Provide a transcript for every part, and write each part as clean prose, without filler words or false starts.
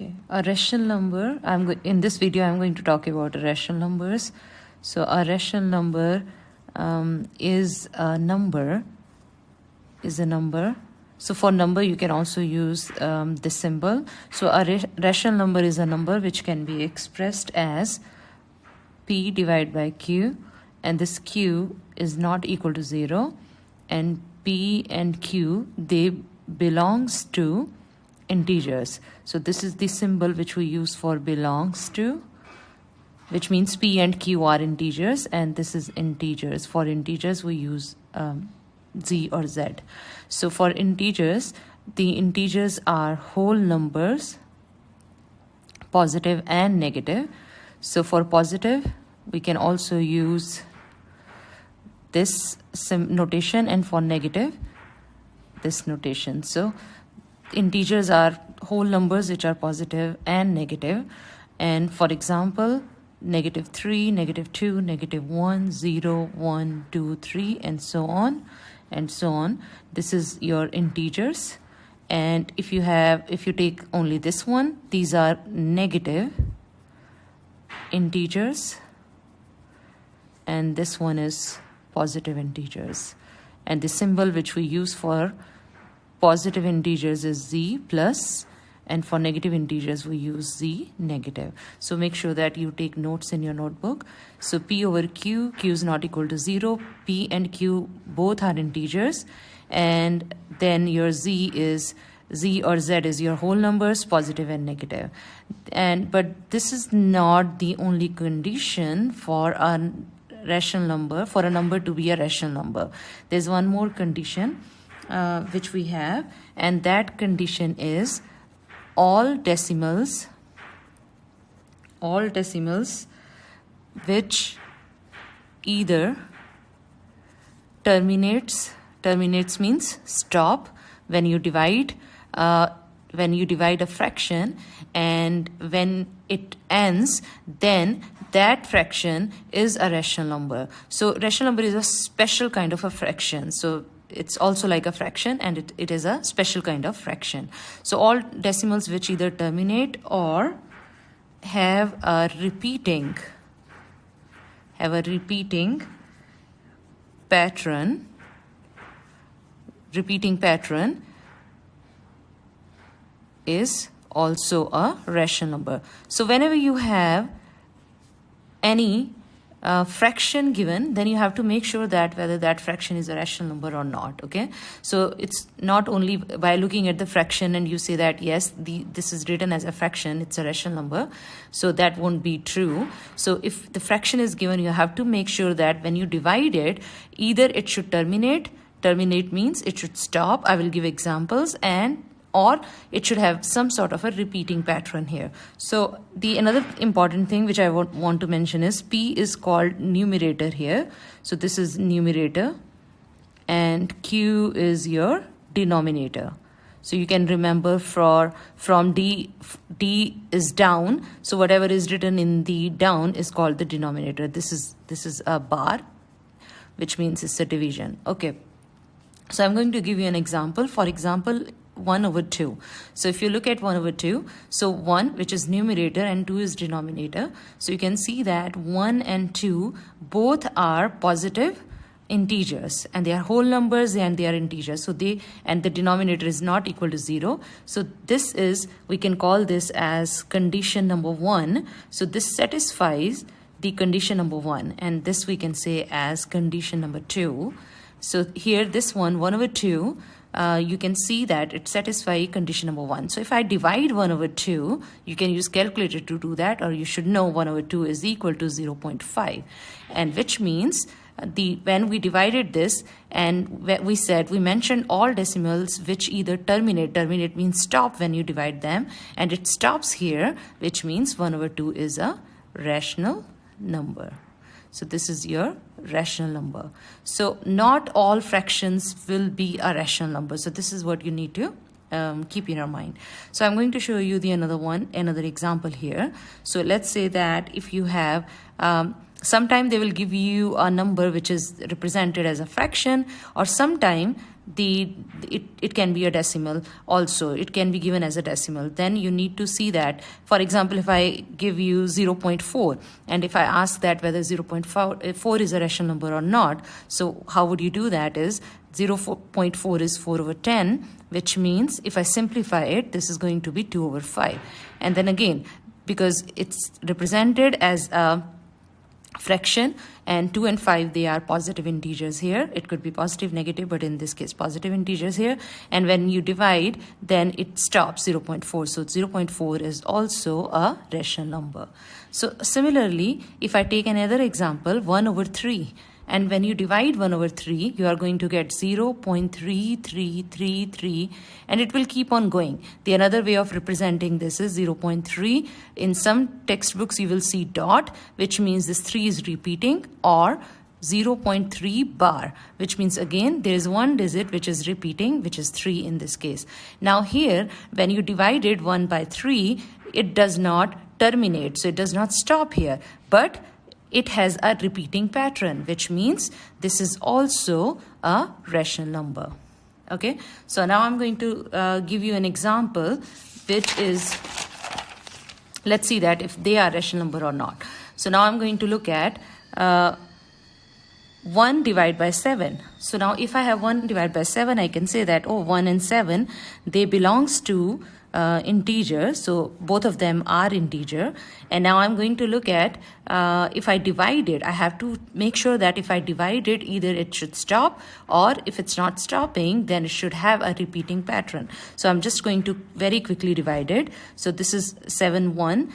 Okay, a rational number. In this video I'm going to talk about rational numbers. So a rational number is a number. So for number you can also use this symbol. So a rational number is a number which can be expressed as p divided by q, and this q is not equal to 0, and p and q, they belongs to integers. So this is the symbol which we use for belongs to, which means p and q are integers, and this is integers. For integers we use z or z. So for integers, the integers are whole numbers, positive and negative. So for positive we can also use this notation, and for negative this notation. So integers are whole numbers which are positive and negative. And for example, -3, -2, -1, 0, 1, 2, 3, and so on and so on. This is your integers. And if you take only this one, these are negative integers, and this one is positive integers. And the symbol which we use for positive integers is z plus, and for negative integers we use z negative. So make sure that you take notes in your notebook. So p over q, q is not equal to 0. P and q both are integers, and then your z or z is your whole numbers, positive and negative. But this is not the only condition for a rational number, for a number to be a rational number. There's one more condition which we have, and that condition is all decimals which either terminates means stop when you divide a fraction, and when it ends, then that fraction is a rational number. So rational number is a special kind of a fraction. So it's also like a fraction, and it is a special kind of fraction. So all decimals which either terminate or have a repeating pattern is also a rational number. So whenever you have any fraction given, then you have to make sure that whether that fraction is a rational number or not. Okay, so it's not only by looking at the fraction and you say that yes, this is written as a fraction, it's a rational number. So that won't be true. So if the fraction is given, you have to make sure that when you divide it, either it should terminate means it should stop. I will give examples, or it should have some sort of a repeating pattern here. So another important thing which I want to mention is p is called numerator here. So this is numerator, and q is your denominator. So you can remember from d is down. So whatever is written in the down is called the denominator. This is a bar, which means it's a division. Okay. So I'm going to give you an example. For example, 1 over 2. So if you look at 1 over 2, so 1, which is numerator, and 2 is denominator. So you can see that 1 and 2 both are positive integers, and they are whole numbers and they are integers. So the denominator is not equal to 0. So we can call this as condition number 1. So this satisfies the condition number 1, and this we can say as condition number 2. So here this 1 over 2, you can see that it satisfies condition number 1. So if I divide 1 over 2, you can use calculator to do that, or you should know 1 over 2 is equal to 0.5, and which means when we divided this, and we mentioned all decimals which either terminate means stop when you divide them, and it stops here, which means 1 over 2 is a rational number. So this is your rational number. So not all fractions will be a rational number. So this is what you need to keep in your mind. So I'm going to show you another example here. So let's say that if you have sometime they will give you a number which is represented as a fraction, or sometime it can be a decimal also. It can be given as a decimal. Then you need to see that, for example, if I give you 0.4 and if I ask that whether 0.4 is a rational number or not, so how would you do that is 0.4 is 4 over 10, which means if I simplify it, this is going to be 2 over 5. And then again, because it's represented as a fraction, and 2 and 5, they are positive integers here. It could be positive, negative, but in this case positive integers here. And when you divide, then it stops 0.4. So 0.4 is also a rational number. So similarly, if I take another example, 1 over 3, and when you divide 1 over 3, you are going to get 0.3333, and it will keep on going. The another way of representing this is 0.3. In some textbooks, you will see dot, which means this 3 is repeating, or 0.3 bar, which means again there is one digit which is repeating, which is 3 in this case. Now here, when you divided 1 by 3, it does not terminate, so it does not stop here, but it has a repeating pattern, which means this is also a rational number. Okay, so now I'm going to give you an example, which is, let's see that if they are rational number or not. So now I'm going to look at 1 divided by 7. So now if I have 1 divided by 7, I can say that, oh, 1 and 7, they belongs to integer, so both of them are integer. And now I'm going to look at if I divide it, I have to make sure that if I divide it, either it should stop, or if it's not stopping, then it should have a repeating pattern. So I'm just going to very quickly divide it. So this is 7 1.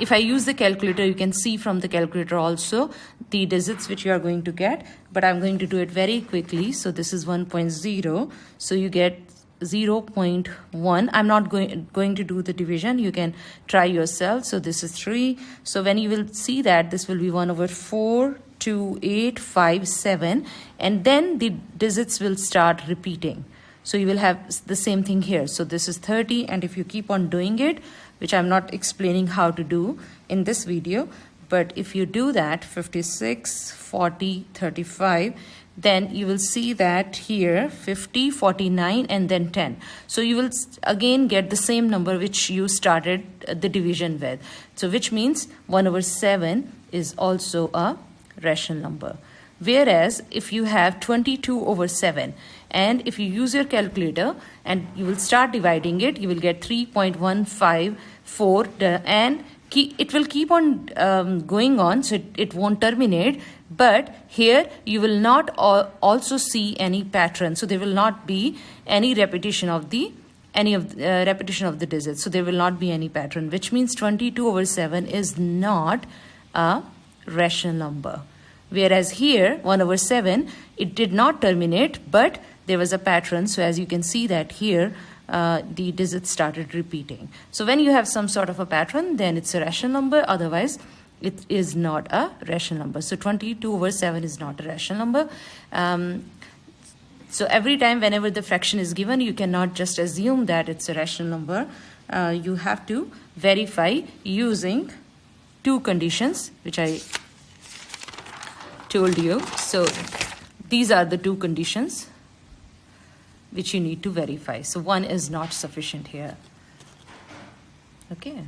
If I use the calculator, you can see from the calculator also the digits which you are going to get, but I'm going to do it very quickly. So this is 1.0, so you get 0.1. I'm not going to do the division. You can try yourself. So this is 3. So when you will see that, this will be 1 over 4, 2, 8, 5, 7, and then the digits will start repeating. So you will have the same thing here. So this is 30, and if you keep on doing it, which I'm not explaining how to do in this video, but if you do that, 56, 40, 35, then you will see that here 50, 49, and then 10. So you will again get the same number which you started the division with. So which means 1 over 7 is also a rational number. Whereas if you have 22 over 7, and if you use your calculator and you will start dividing it, you will get 3.154, and it will keep on going on, so it won't terminate. But here you will not also see any pattern, so there will not be any repetition of the repetition of the digits, so there will not be any pattern, which means 22 over 7 is not a rational number. Whereas here 1 over 7, it did not terminate, but there was a pattern. So as you can see that here the digits started repeating. So when you have some sort of a pattern, then it's a rational number. Otherwise it is not a rational number. So 22 over 7 is not a rational number. So every time whenever the fraction is given, you cannot just assume that it's a rational number. You have to verify using two conditions which I told you. So these are the two conditions which you need to verify. So one is not sufficient here. Okay.